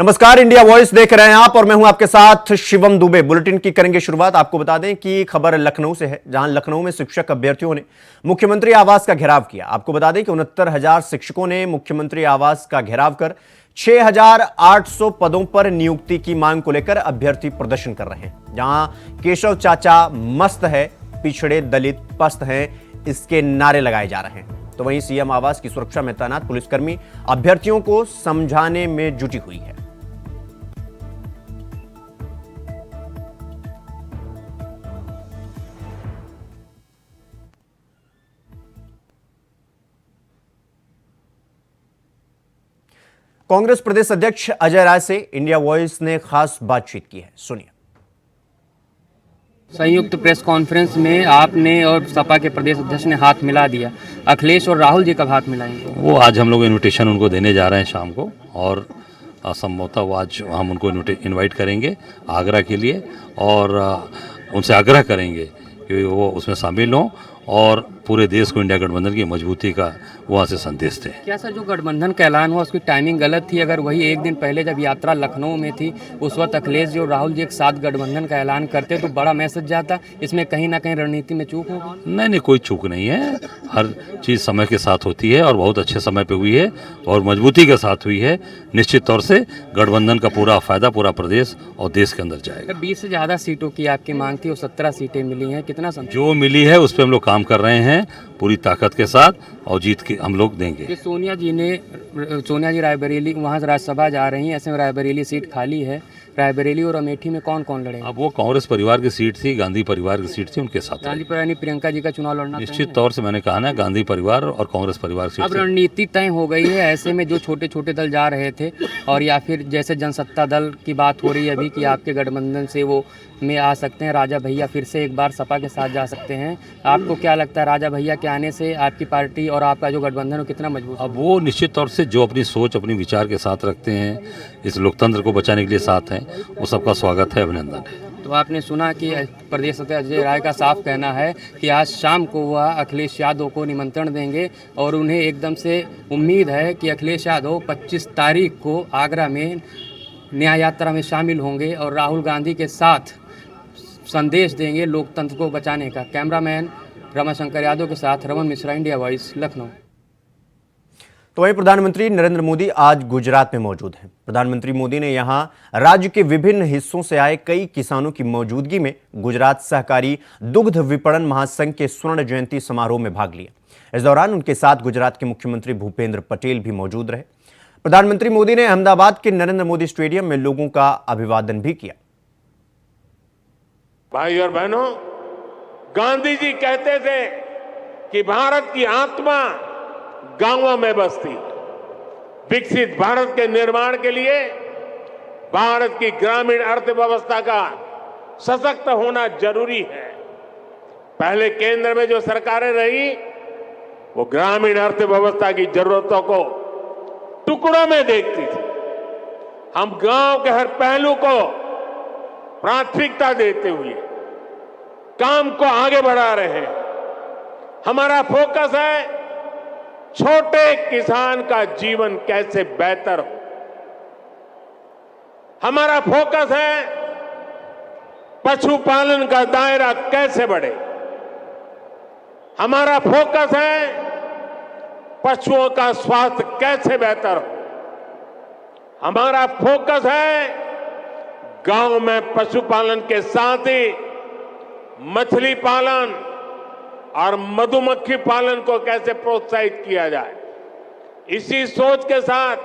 नमस्कार, India voice देख रहे हैं आप और मैं हूं आपके साथ शिवम दुबे। बुलेटिन की करेंगे शुरुआत। आपको बता दें कि खबर लखनऊ से है, जहां लखनऊ में शिक्षक अभ्यर्थियों ने मुख्यमंत्री आवास का घेराव किया। आपको बता दें कि 69,000 शिक्षकों ने मुख्यमंत्री आवास का घेराव कर 6,800 पदों पर नियुक्ति की मांग को लेकर अभ्यर्थी प्रदर्शन कर रहे हैं। जहां केशव चाचा मस्त है, पिछड़े दलित पस्त हैं, इसके नारे लगाए जा रहे हैं। तो वहीं सीएम आवास की सुरक्षा में तैनात पुलिसकर्मी अभ्यर्थियों को समझाने में जुटी हुई है। कांग्रेस प्रदेश अध्यक्ष अजय राय से इंडिया वॉइस ने खास बातचीत की है, सुनिए। संयुक्त प्रेस कॉन्फ्रेंस में आपने और सपा के प्रदेश अध्यक्ष ने हाथ मिला दिया। अखिलेश और राहुल जी कब हाथ मिलाएंगे? वो आज हम लोग इनविटेशन उनको देने जा रहे हैं शाम को, और संभवतः वो आज हम उनको इनवाइट करेंगे आगरा के लिए, और उनसे आग्रह करेंगे कि वो उसमें शामिल हों और पूरे देश को इंडिया गठबंधन की मजबूती का वहाँ से संदेश दें। क्या सर, जो गठबंधन का ऐलान हुआ उसकी टाइमिंग गलत थी? अगर वही एक दिन पहले जब यात्रा लखनऊ में थी उस वक्त अखिलेश जी और राहुल जी एक साथ गठबंधन का ऐलान करते तो बड़ा मैसेज जाता। इसमें कहीं ना कहीं रणनीति में चूक होगी? नहीं, कोई चूक नहीं है। हर चीज़ समय के साथ होती है और बहुत अच्छे समय पे हुई है और मजबूती के साथ हुई है। निश्चित तौर से गठबंधन का पूरा फायदा पूरा प्रदेश और देश के अंदर जाएगा। 20 से ज़्यादा सीटों की आपकी मांग थी और 17 सीटें मिली हैं, कितना जो मिली है उस पर हम लोग काम कर रहे हैं पूरी ताकत के साथ, और जीत के हम लोग देंगे। सोनिया जी रायबरेली, वहाँ से राज्यसभा जा रही हैं, ऐसे में रायबरेली सीट खाली है। रायबरेली और अमेठी में कौन कौन लड़ेगा? अब वो कांग्रेस परिवार की सीट थी, गांधी परिवार की सीट थी, उनके साथ गांधी परिवार प्रियंका जी का चुनाव लड़ना निश्चित तौर से मैंने कहा ना, गांधी परिवार और कांग्रेस परिवार की सीट। अब रणनीति तय हो गई है, ऐसे में जो छोटे छोटे दल जा रहे थे और या फिर जैसे जनसत्ता दल की बात हो रही है अभी कि आपके गठबंधन से वो में आ सकते हैं, राजा भैया फिर से एक बार सपा के साथ जा सकते हैं। आपको क्या लगता है, राजा भैया के आने से आपकी पार्टी और आपका जो गठबंधन है कितना मजबूत? अब वो निश्चित तौर से जो अपनी सोच अपनी विचार के साथ रखते हैं, इस लोकतंत्र को बचाने के लिए साथ हैं, वो सबका स्वागत है, अभिनंदन है। तो आपने सुना कि प्रदेश अध्यक्ष अजय राय का साफ कहना है कि आज शाम को वह अखिलेश यादव को निमंत्रण देंगे और उन्हें एकदम से उम्मीद है कि अखिलेश यादव 25 तारीख को आगरा में न्याय यात्रा में शामिल होंगे और राहुल गांधी के साथ संदेश देंगे लोकतंत्र को बचाने का। कैमरामैन रमाशंकर यादव के साथ रमन मिश्रा, इंडिया वॉइस, लखनऊ। तो वहीं प्रधानमंत्री नरेंद्र मोदी आज गुजरात में मौजूद हैं। प्रधानमंत्री मोदी ने यहां राज्य के विभिन्न हिस्सों से आए कई किसानों की मौजूदगी में गुजरात सहकारी दुग्ध विपणन महासंघ के स्वर्ण जयंती समारोह में भाग लिया। इस दौरान उनके साथ गुजरात के मुख्यमंत्री भूपेंद्र पटेल भी मौजूद रहे। प्रधानमंत्री मोदी ने अहमदाबाद के नरेंद्र मोदी स्टेडियम में लोगों का अभिवादन भी किया। भाई और बहनों, गांधी जी कहते थे कि भारत की आत्मा गांवों में बसती। विकसित भारत के निर्माण के लिए भारत की ग्रामीण अर्थव्यवस्था का सशक्त होना जरूरी है। पहले केंद्र में जो सरकारें रही वो ग्रामीण अर्थव्यवस्था की जरूरतों को टुकड़ों में देखती थी। हम गांव के हर पहलू को प्राथमिकता देते हुए काम को आगे बढ़ा रहे हैं। हमारा फोकस है छोटे किसान का जीवन कैसे बेहतर हो। हमारा फोकस है पशुपालन का दायरा कैसे बढ़े। हमारा फोकस है पशुओं का स्वास्थ्य कैसे बेहतर हो। हमारा फोकस है गांव में पशुपालन के साथ ही मछली पालन और मधुमक्खी पालन को कैसे प्रोत्साहित किया जाए। इसी सोच के साथ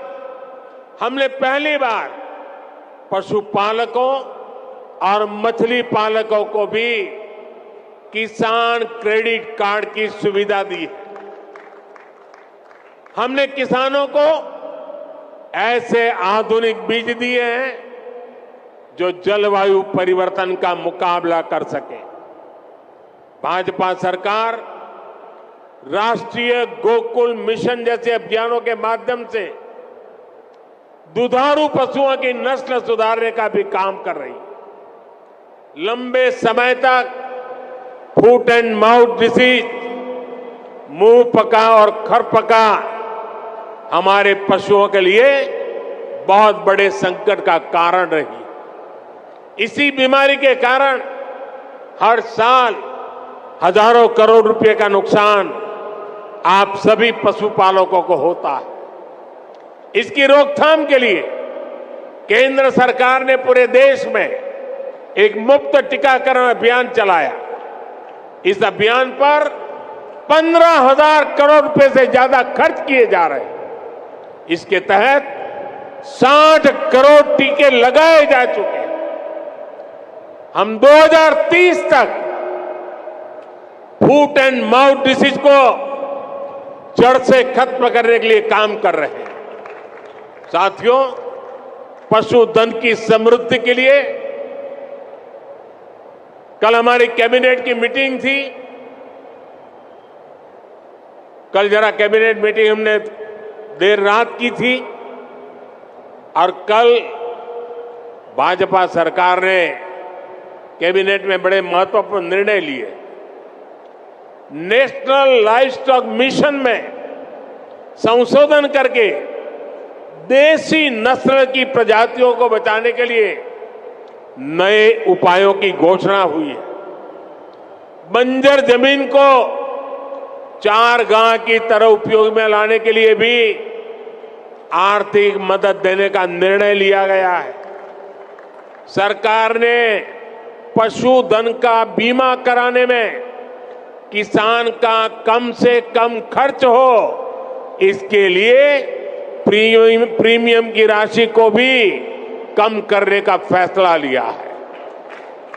हमने पहली बार पशुपालकों और मछली पालकों को भी किसान क्रेडिट कार्ड की सुविधा दी है। हमने किसानों को ऐसे आधुनिक बीज दिए हैं जो जलवायु परिवर्तन का मुकाबला कर सके। भाजपा सरकार राष्ट्रीय गोकुल मिशन जैसे अभियानों के माध्यम से दुधारू पशुओं की नस्ल सुधारने का भी काम कर रही है। लंबे समय तक फुट एंड माउथ डिसीज, मुंह पका और खर पका हमारे पशुओं के लिए बहुत बड़े संकट का कारण रही। इसी बीमारी के कारण हर साल हजारों करोड़ रुपए का नुकसान आप सभी पशुपालकों को होता है। इसकी रोकथाम के लिए केंद्र सरकार ने पूरे देश में एक मुफ्त टीकाकरण अभियान चलाया। इस अभियान पर 15,000 करोड़ रुपए से ज्यादा खर्च किए जा रहे हैं। इसके तहत 60 करोड़ टीके लगाए जा चुके हैं। हम 2030 तक फूट एंड माउथ डिसीज को जड़ से खत्म करने के लिए काम कर रहे हैं। साथियों, पशुधन की समृद्धि के लिए कल हमारी कैबिनेट की मीटिंग थी। कल जरा कैबिनेट मीटिंग हमने देर रात की थी और कल भाजपा सरकार ने कैबिनेट में बड़े महत्वपूर्ण निर्णय लिए। नेशनल लाइवस्टॉक मिशन में संशोधन करके देसी नस्ल की प्रजातियों को बचाने के लिए नए उपायों की घोषणा हुई है। बंजर जमीन को चारगांव की तरह उपयोग में लाने के लिए भी आर्थिक मदद देने का निर्णय लिया गया है। सरकार ने पशुधन का बीमा कराने में किसान का कम से कम खर्च हो, इसके लिए प्रीमियम की राशि को भी कम करने का फैसला लिया है।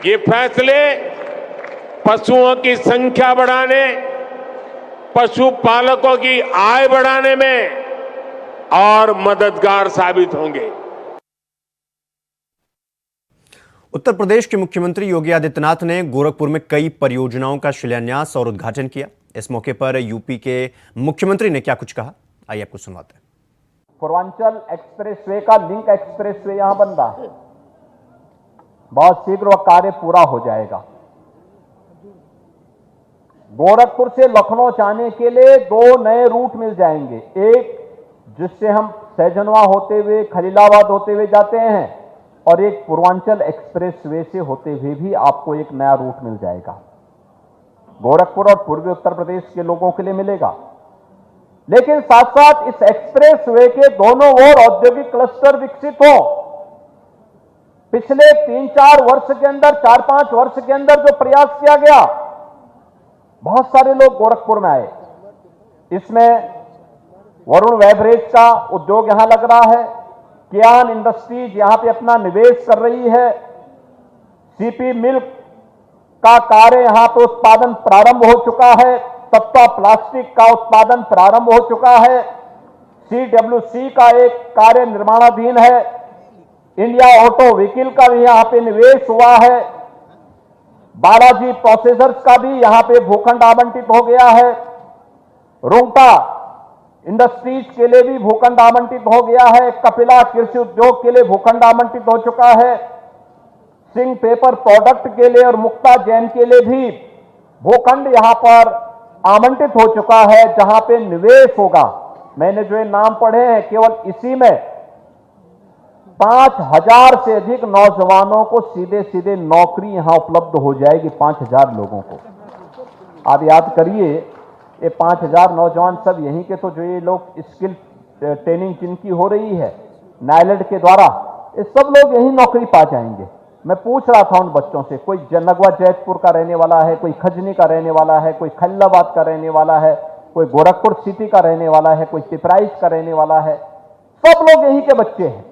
ये फैसले पशुओं की संख्या बढ़ाने, पशुपालकों की आय बढ़ाने में और मददगार साबित होंगे। उत्तर प्रदेश के मुख्यमंत्री योगी आदित्यनाथ ने गोरखपुर में कई परियोजनाओं का शिलान्यास और उद्घाटन किया। इस मौके पर यूपी के मुख्यमंत्री ने क्या कुछ कहा, आइए आपको सुनवाते हैं। पूर्वांचल एक्सप्रेसवे का लिंक एक्सप्रेसवे यहां बन रहा है, बहुत शीघ्र वह कार्य पूरा हो जाएगा। गोरखपुर से लखनऊ जाने के लिए 2 नए रूट मिल जाएंगे, एक जिससे हम सैजनवा होते हुए खलीलाबाद होते हुए जाते हैं और एक पूर्वांचल एक्सप्रेसवे से होते हुए भी आपको एक नया रूट मिल जाएगा। गोरखपुर और पूर्वी उत्तर प्रदेश के लोगों के लिए मिलेगा, लेकिन साथ साथ इस एक्सप्रेसवे के दोनों ओर औद्योगिक क्लस्टर विकसित हो। पिछले 3-4 वर्ष के अंदर, 4-5 वर्ष के अंदर जो प्रयास किया गया, बहुत सारे लोग गोरखपुर में आए। इसमें वरुण वेबरेज का उद्योग यहां लग रहा है, कियान इंडस्ट्रीज यहां पे अपना निवेश कर रही है, सीपी मिल्क का कार्य यहां पे उत्पादन प्रारंभ हो चुका है, तत्वा प्लास्टिक का उत्पादन प्रारंभ हो चुका है, CWC का एक कार्य निर्माणाधीन है, इंडिया ऑटो व्हीकल का भी यहां पे निवेश हुआ है, बालाजी प्रोसेसर्स का भी यहां पे भूखंड आवंटित हो गया है, रुंगटा इंडस्ट्रीज के लिए भी भूखंड आवंटित हो गया है, कपिला कृषि उद्योग के लिए भूखंड आवंटित हो चुका है, सिंह पेपर प्रोडक्ट के लिए और मुक्ता जैन के लिए भी भूखंड यहां पर आवंटित हो चुका है, जहां पे निवेश होगा। मैंने जो ये नाम पढ़े हैं, केवल इसी में 5,000 से अधिक नौजवानों को सीधे सीधे नौकरी यहां उपलब्ध हो जाएगी, 5,000 लोगों को। आप याद करिए, ये 5,000 नौजवान सब यहीं के, तो जो ये लोग स्किल ट्रेनिंग जिनकी हो रही है नायलेड के द्वारा, ये सब लोग यहीं नौकरी पा जाएंगे। मैं पूछ रहा था उन बच्चों से, कोई नगवा जैतपुर का रहने वाला है, कोई खजनी का रहने वाला है, कोई खलीलाबाद का रहने वाला है, कोई गोरखपुर सिटी का रहने वाला है, कोई पिपराइच का रहने वाला है, सब लोग यहीं के बच्चे हैं।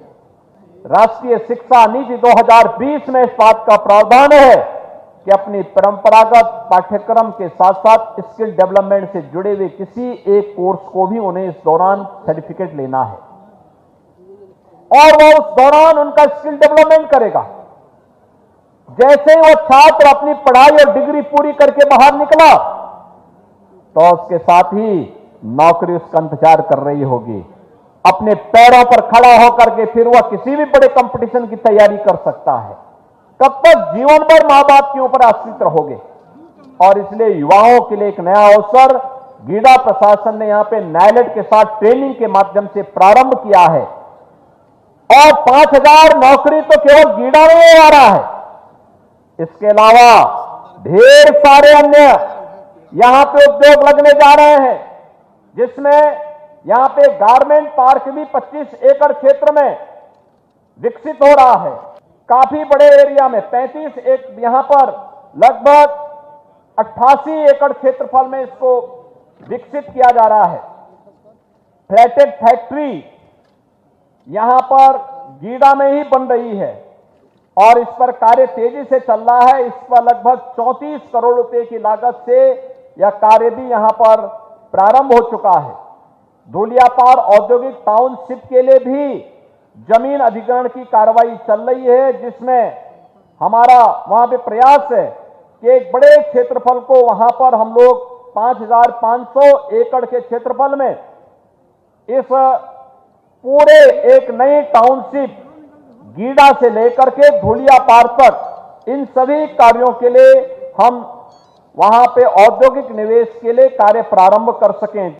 राष्ट्रीय शिक्षा नीति 2020 में इस बात का प्रावधान है कि अपनी परंपरागत पाठ्यक्रम के साथ साथ स्किल डेवलपमेंट से जुड़े हुए किसी एक कोर्स को भी उन्हें इस दौरान सर्टिफिकेट लेना है और वह उस दौरान उनका स्किल डेवलपमेंट करेगा। जैसे ही वो छात्र अपनी पढ़ाई और डिग्री पूरी करके बाहर निकला, तो उसके साथ ही नौकरी उसका इंतजार कर रही होगी। अपने पैरों पर खड़ा होकर के फिर वह किसी भी बड़े कंपटीशन की तैयारी कर सकता है। तब तक जीवन भर मां बाप के ऊपर आश्रित रहोगे। और इसलिए युवाओं के लिए एक नया अवसर गीडा प्रशासन ने यहां पे नायलेट के साथ ट्रेनिंग के माध्यम से प्रारंभ किया है। और 5,000 नौकरी तो केवल गीडा में ही आ रहा है। इसके अलावा ढेर सारे अन्य यहां पे उद्योग लगने जा रहे हैं, जिसमें यहां पे गारमेंट पार्क भी 25 एकड़ क्षेत्र में विकसित हो रहा है। काफी बड़े एरिया में 35 एक यहां पर लगभग 88 एकड़ क्षेत्रफल में इसको विकसित किया जा रहा है। फ्लैटेड फैक्ट्री यहां पर गीडा में ही बन रही है और इस पर कार्य तेजी से चल रहा है। इस पर लगभग 34 करोड़ रुपए की लागत से यह कार्य भी यहां पर प्रारंभ हो चुका है। धूलियापार औद्योगिक टाउनशिप के लिए भी जमीन अधिग्रहण की कार्रवाई चल रही है, जिसमें हमारा वहां पे प्रयास है कि एक बड़े क्षेत्रफल को वहां पर हम लोग 5,500 एकड़ के क्षेत्रफल में इस पूरे एक नई टाउनशिप गीडा से लेकर के धूलियापार तक इन सभी कार्यों के लिए हम वहां पे औद्योगिक निवेश के लिए कार्य प्रारंभ कर सकें।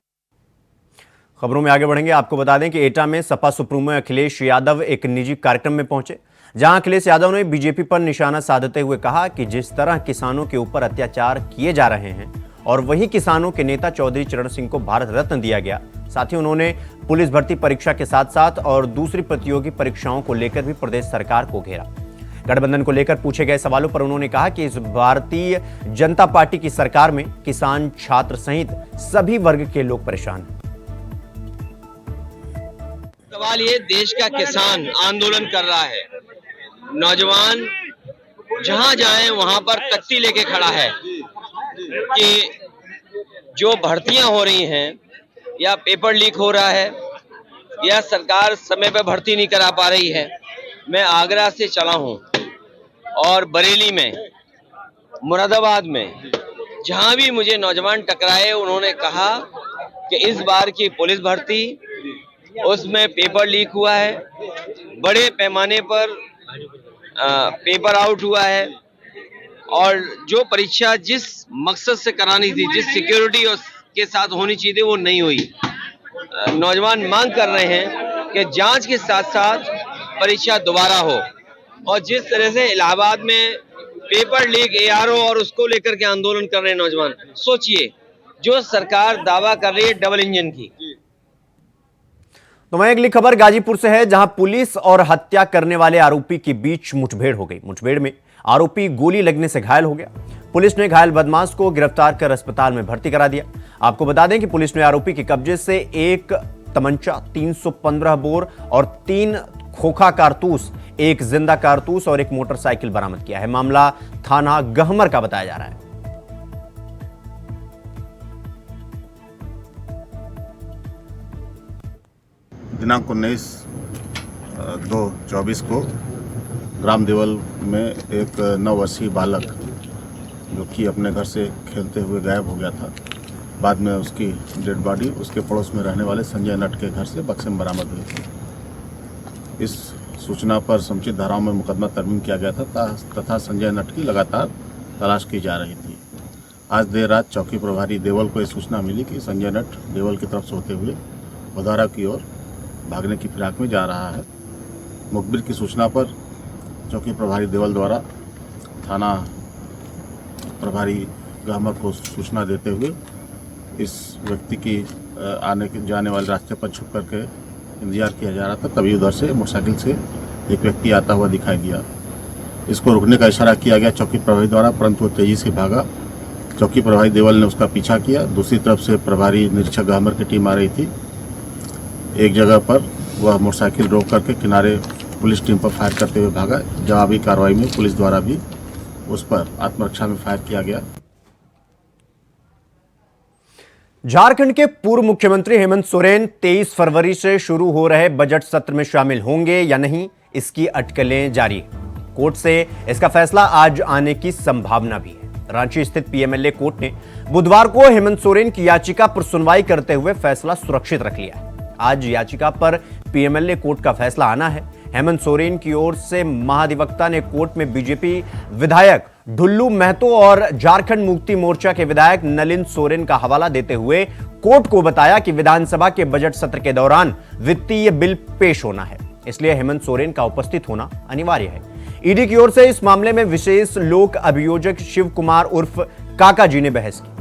खबरों में आगे बढ़ेंगे। आपको बता दें कि एटा में सपा सुप्रीमो अखिलेश यादव एक निजी कार्यक्रम में पहुंचे, जहां अखिलेश यादव ने बीजेपी पर निशाना साधते हुए कहा कि जिस तरह किसानों के ऊपर अत्याचार किए जा रहे हैं और वही किसानों के नेता चौधरी चरण सिंह को भारत रत्न दिया गया। साथ ही उन्होंने पुलिस भर्ती परीक्षा के साथ साथ और दूसरी प्रतियोगी परीक्षाओं को लेकर भी प्रदेश सरकार को घेरा। गठबंधन को लेकर पूछे गए सवालों पर उन्होंने कहा कि इस भारतीय जनता पार्टी की सरकार में किसान, छात्र सहित सभी वर्ग के लोग परेशान हैं। सवाल ये, देश का किसान आंदोलन कर रहा है, नौजवान जहां जाए वहां पर तख्ती लेके खड़ा है कि जो भर्तियां हो रही हैं या पेपर लीक हो रहा है या सरकार समय पर भर्ती नहीं करा पा रही है। मैं आगरा से चला हूं और बरेली में, मुरादाबाद में, जहां भी मुझे नौजवान टकराए उन्होंने कहा कि इस बार की पुलिस भर्ती उसमें पेपर लीक हुआ है, बड़े पैमाने पर पेपर आउट हुआ है और जो परीक्षा जिस मकसद से करानी थी, जिस सिक्योरिटी के साथ होनी चाहिए वो नहीं हुई। नौजवान मांग कर रहे हैं कि जांच के साथ साथ परीक्षा दोबारा हो और जिस तरह से इलाहाबाद में पेपर लीक ARO और उसको लेकर के आंदोलन कर रहे हैं नौजवान, सोचिए जो सरकार दावा कर रही है डबल इंजन की। तो वहीं अगली खबर गाजीपुर से है, जहां पुलिस और हत्या करने वाले आरोपी के बीच मुठभेड़ हो गई। मुठभेड़ में आरोपी गोली लगने से घायल हो गया। पुलिस ने घायल बदमाश को गिरफ्तार कर अस्पताल में भर्ती करा दिया। आपको बता दें कि पुलिस ने आरोपी के कब्जे से एक तमंचा, 315 बोर और 3 खोखा कारतूस, एक जिंदा कारतूस और एक मोटरसाइकिल बरामद किया है। मामला थाना गहमर का बताया जा रहा है। दिनांक 19/2/24 को ग्राम देवल में एक 9 वर्षीय बालक जो कि अपने घर से खेलते हुए गायब हो गया था, बाद में उसकी डेड बॉडी उसके पड़ोस में रहने वाले संजय नट के घर से बक्से में बरामद हुई थी। इस सूचना पर समुचित धाराओं में मुकदमा तरमीम किया गया था तथा संजय नट की लगातार तलाश की जा रही थी। आज देर रात चौकी प्रभारी देवल को यह सूचना मिली कि संजय नट देवल की तरफ से होते हुए बधारा की ओर भागने की फिराक में जा रहा है। मुखबिर की सूचना पर चौकी प्रभारी देवल द्वारा थाना प्रभारी गहमर को सूचना देते हुए इस व्यक्ति की जाने वाले रास्ते पर छुप करके इंतजार किया जा रहा था। तभी उधर से मोटरसाइकिल से एक व्यक्ति आता हुआ दिखाई दिया। इसको रुकने का इशारा किया गया चौकी प्रभारी द्वारा, परंतु वो तेजी से भागा। चौकी प्रभारी देवल ने उसका पीछा किया। दूसरी तरफ से प्रभारी निरीक्षक गहमर की टीम आ रही थी। एक जगह पर वह मोटरसाइकिल रोक करके किनारे पुलिस टीम पर फायर करते हुए भागा। जवाबी कार्रवाई में पुलिस द्वारा भी उस पर आत्मरक्षा में फायर किया गया। झारखंड के पूर्व मुख्यमंत्री हेमंत सोरेन 23 फरवरी से शुरू हो रहे बजट सत्र में शामिल होंगे या नहीं, इसकी अटकलें जारी है। कोर्ट से इसका फैसला आज आने की संभावना भी है। रांची स्थित पीएमएलए कोर्ट ने बुधवार को हेमंत सोरेन की याचिका पर सुनवाई करते हुए फैसला सुरक्षित रख लिया है। आज याचिका पर पीएमएलए कोर्ट का फैसला आना है। हेमंत सोरेन की ओर से महाधिवक्ता ने कोर्ट में बीजेपी विधायक ढुल्लू महतो और झारखंड मुक्ति मोर्चा के विधायक नलिन सोरेन का हवाला देते हुए कोर्ट को बताया कि विधानसभा के बजट सत्र के दौरान वित्तीय बिल पेश होना है। इसलिए हेमंत सोरेन का उपस्थित होना अनिवार्य है। ईडी की ओर से इस मामले में विशेष लोक अभियोजक शिव कुमार उर्फ काका जी ने बहस की।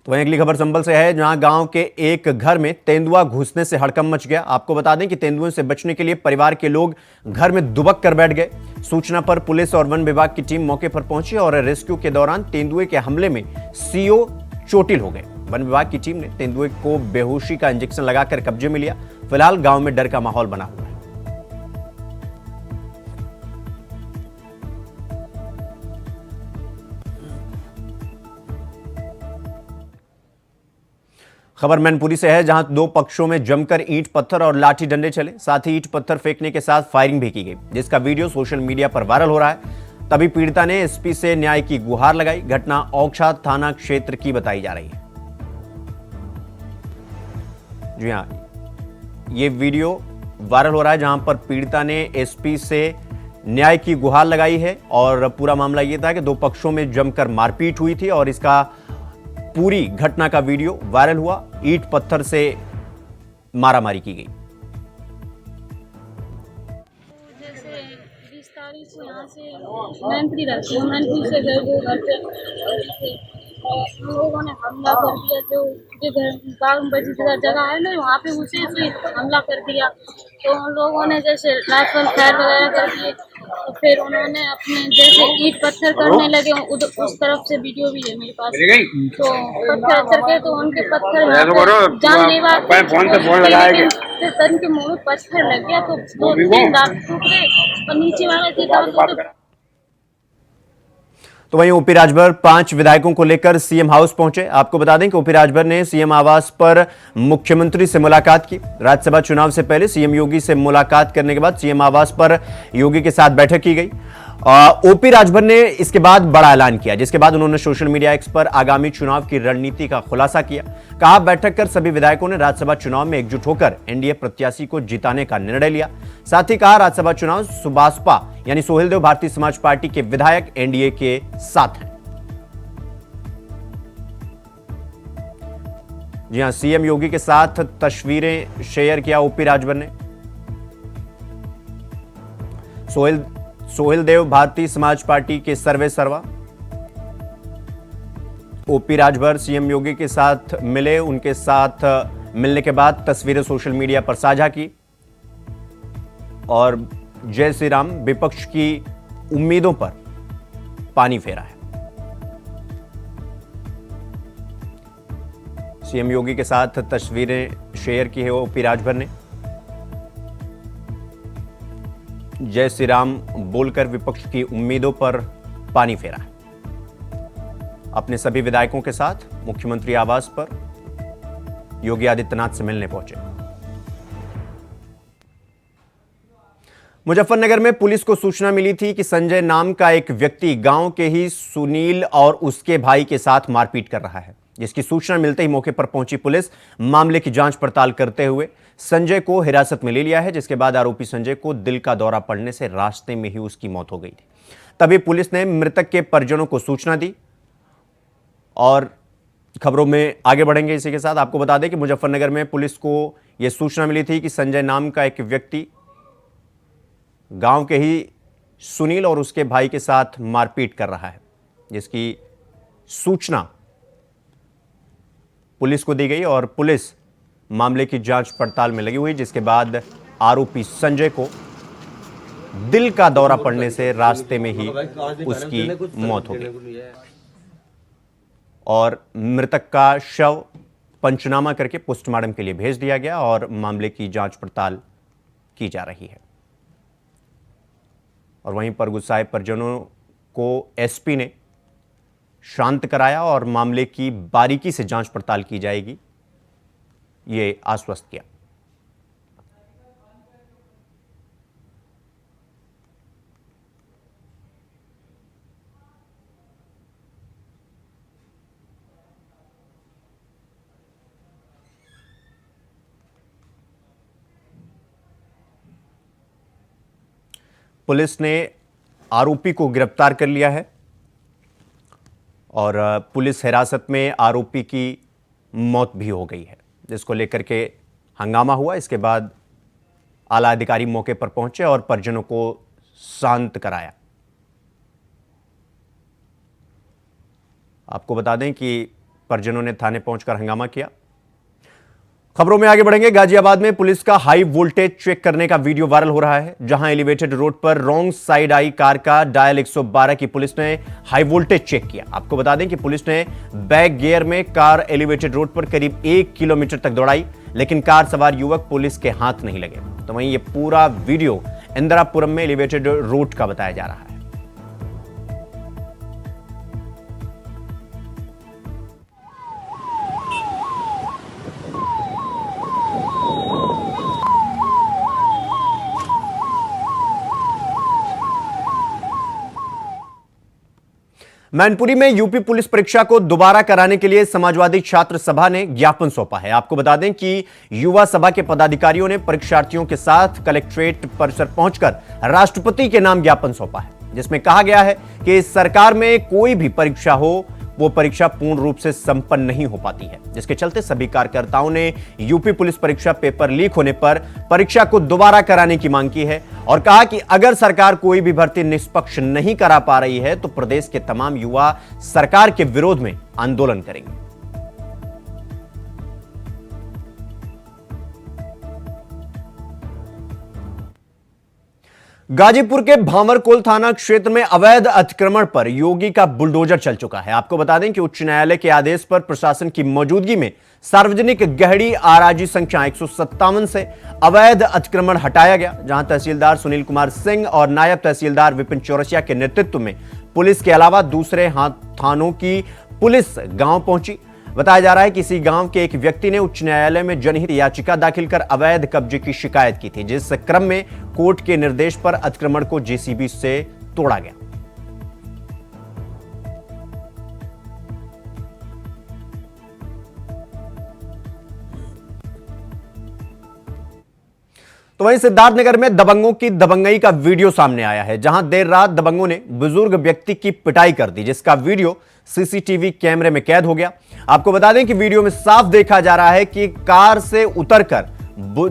तो वहीं अगली खबर संभल से है, जहां गांव के एक घर में तेंदुआ घुसने से हड़कंप मच गया। आपको बता दें कि तेंदुओं से बचने के लिए परिवार के लोग घर में दुबक कर बैठ गए। सूचना पर पुलिस और वन विभाग की टीम मौके पर पहुंची और रेस्क्यू के दौरान तेंदुए के हमले में सीओ चोटिल हो गए। वन विभाग की टीम ने तेंदुए को बेहोशी का इंजेक्शन लगाकर कब्जे में लिया। फिलहाल गांव में डर का माहौल बना हुआ है। खबर मैनपुरी से है, जहां दो पक्षों में जमकर ईंट पत्थर और लाठी डंडे चले। साथ ही ईंट पत्थर फेंकने के साथ फायरिंग भी की गई, जिसका वीडियो सोशल मीडिया पर वायरल हो रहा है। तभी पीड़िता ने एसपी से न्याय की गुहार लगाई। घटना औक्षा थाना क्षेत्र की बताई जा रही है। जी हां, ये वीडियो वायरल हो रहा है, जहां पर पीड़िता ने एसपी से न्याय की गुहार लगाई है। और पूरा मामला यह था कि दो पक्षों में जमकर मारपीट हुई थी और इसका पूरी घटना का वीडियो वायरल हुआ। ईंट पत्थर से मारामारी की गई। जैसे 20 तारीख को यहाँ से मैनपुरी रहती हूँ, मैनपुरी से गए वो घर पे हम लोगों ने हमला कर दिया। जो घर बाग बजी जगह है ना, वहाँ पे उसे हमला कर दिया। तो उन लोगों ने जैसे राइफल फायर वगैरह कर दिए। तो फिर उन्होंने अपने जैसे ईंट पत्थर करने लगे, उस तरफ से वीडियो भी है मेरे पास। तो पत्थर करके तो उनके पत्थर जानलेवा फिर तन के मुंह में पत्थर लग गया। तो 2-3 दांत टूटे और नीचे वाले थे दांत। तो वहीं ओपी राजभर 5 विधायकों को लेकर सीएम हाउस पहुंचे। आपको बता दें कि ओपी राजभर ने सीएम आवास पर मुख्यमंत्री से मुलाकात की। राज्यसभा चुनाव से पहले सीएम योगी से मुलाकात करने के बाद सीएम आवास पर योगी के साथ बैठक की गई। ओपी राजभर ने इसके बाद बड़ा ऐलान किया, जिसके बाद उन्होंने सोशल मीडिया एक्स पर आगामी चुनाव की रणनीति का खुलासा किया। कहा, बैठक कर सभी विधायकों ने राज्यसभा चुनाव में एकजुट होकर एनडीए प्रत्याशी को जिताने का निर्णय लिया। साथ ही कहा, राज्यसभा चुनाव सुबासपा यानी सोहेलदेव भारतीय समाज पार्टी के विधायक एनडीए के साथ हैं। जी हां, सीएम योगी के साथ तस्वीरें शेयर किया ओपी राजभर ने। सोहेलदेव भारतीय समाज पार्टी के सर्वे सर्वा। ओपी राजभर सीएम योगी के साथ मिले। उनके साथ मिलने के बाद तस्वीरें सोशल मीडिया पर साझा की और जय श्री राम, विपक्ष की उम्मीदों पर पानी फेरा है। सीएम योगी के साथ तस्वीरें शेयर की है ओपी राजभर ने। जय श्री राम बोलकर विपक्ष की उम्मीदों पर पानी फेरा है। अपने सभी विधायकों के साथ मुख्यमंत्री आवास पर योगी आदित्यनाथ से मिलने पहुंचे। मुजफ्फरनगर में पुलिस को सूचना मिली थी कि संजय नाम का एक व्यक्ति गांव के ही सुनील और उसके भाई के साथ मारपीट कर रहा है। जिसकी सूचना मिलते ही मौके पर पहुंची पुलिस मामले की जांच पड़ताल करते हुए संजय को हिरासत में ले लिया है। जिसके बाद आरोपी संजय को दिल का दौरा पड़ने से रास्ते में ही उसकी मौत हो गई थी। तभी पुलिस ने मृतक के परिजनों को सूचना दी और खबरों में आगे बढ़ेंगे। इसी के साथ आपको बता दें कि मुजफ्फरनगर में पुलिस को यह सूचना मिली थी कि संजय नाम का एक व्यक्ति गांव के ही सुनील और उसके भाई के साथ मारपीट कर रहा है। जिसकी सूचना पुलिस को दी गई और पुलिस मामले की जांच पड़ताल में लगी हुई। जिसके बाद आरोपी संजय को दिल का दौरा पड़ने से रास्ते में ही उसकी मौत हो गई और मृतक का शव पंचनामा करके पोस्टमार्टम के लिए भेज दिया गया और मामले की जांच पड़ताल की जा रही है। और वहीं पर गुस्साए परिजनों को एसपी ने शांत कराया और मामले की बारीकी से जांच पड़ताल की जाएगी, ये आश्वस्त किया। पुलिस ने आरोपी को गिरफ्तार कर लिया है और पुलिस हिरासत में आरोपी की मौत भी हो गई है, जिसको लेकर के हंगामा हुआ। इसके बाद आला अधिकारी मौके पर पहुंचे और परिजनों को शांत कराया। आपको बता दें कि परिजनों ने थाने पहुंचकर हंगामा किया। खबरों में आगे बढ़ेंगे। गाजियाबाद में पुलिस का हाई वोल्टेज चेक करने का वीडियो वायरल हो रहा है, जहां एलिवेटेड रोड पर रॉन्ग साइड आई कार का डायल 112 की पुलिस ने हाई वोल्टेज चेक किया। आपको बता दें कि पुलिस ने बैक गियर में कार एलिवेटेड रोड पर करीब 1 किलोमीटर तक दौड़ाई, लेकिन कार सवार युवक पुलिस के हाथ नहीं लगे। तो वहीं यह पूरा वीडियो इंदिरापुरम में एलिवेटेड रोड का बताया जा रहा है। मैनपुरी में यूपी पुलिस परीक्षा को दोबारा कराने के लिए समाजवादी छात्र सभा ने ज्ञापन सौंपा है। आपको बता दें कि युवा सभा के पदाधिकारियों ने परीक्षार्थियों के साथ कलेक्ट्रेट परिसर पहुंचकर राष्ट्रपति के नाम ज्ञापन सौंपा है, जिसमें कहा गया है कि इस सरकार में कोई भी परीक्षा हो, वो परीक्षा पूर्ण रूप से संपन्न नहीं हो पाती है, जिसके चलते सभी कार्यकर्ताओं ने यूपी पुलिस परीक्षा पेपर लीक होने पर परीक्षा को दोबारा कराने की मांग की है और कहा कि अगर सरकार कोई भी भर्ती निष्पक्ष नहीं करा पा रही है तो प्रदेश के तमाम युवा सरकार के विरोध में आंदोलन करेंगे। गाजीपुर के भांवरकोल थाना क्षेत्र में अवैध अतिक्रमण पर योगी का बुलडोजर चल चुका है। आपको बता दें कि उच्च न्यायालय के आदेश पर प्रशासन की मौजूदगी में सार्वजनिक गहरी आराजी संख्या 157 से अवैध अतिक्रमण हटाया गया, जहां तहसीलदार सुनील कुमार सिंह और नायब तहसीलदार विपिन चौरसिया के नेतृत्व में पुलिस के अलावा दूसरे थानों की पुलिस गांव पहुंची। बताया जा रहा है कि इसी गांव के एक व्यक्ति ने उच्च न्यायालय में जनहित याचिका दाखिल कर अवैध कब्जे की शिकायत की थी, जिस क्रम में कोर्ट के निर्देश पर अतिक्रमण को जेसीबी से तोड़ा गया। तो वहीं सिद्धार्थनगर में दबंगों की दबंगई का वीडियो सामने आया है, जहां देर रात दबंगों ने बुजुर्ग व्यक्ति की पिटाई कर दी, जिसका वीडियो सीसीटीवी कैमरे में कैद हो गया। आपको बता दें कि वीडियो में साफ देखा जा रहा है कि कार से उतरकर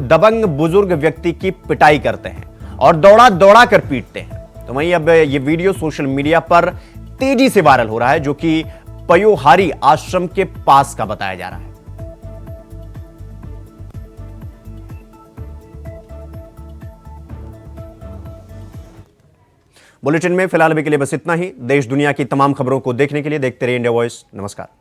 दबंग बुजुर्ग व्यक्ति की पिटाई करते हैं और दौड़ा दौड़ा कर पीटते हैं। तो वहीं अब यह वीडियो सोशल मीडिया पर तेजी से वायरल हो रहा है, जो कि पयोहारी आश्रम के पास का बताया जा रहा है। बुलेटिन में फिलहाल अभी के लिए बस इतना ही। देश दुनिया की तमाम खबरों को देखने के लिए देखते रहिए इंडिया वॉइस। नमस्कार।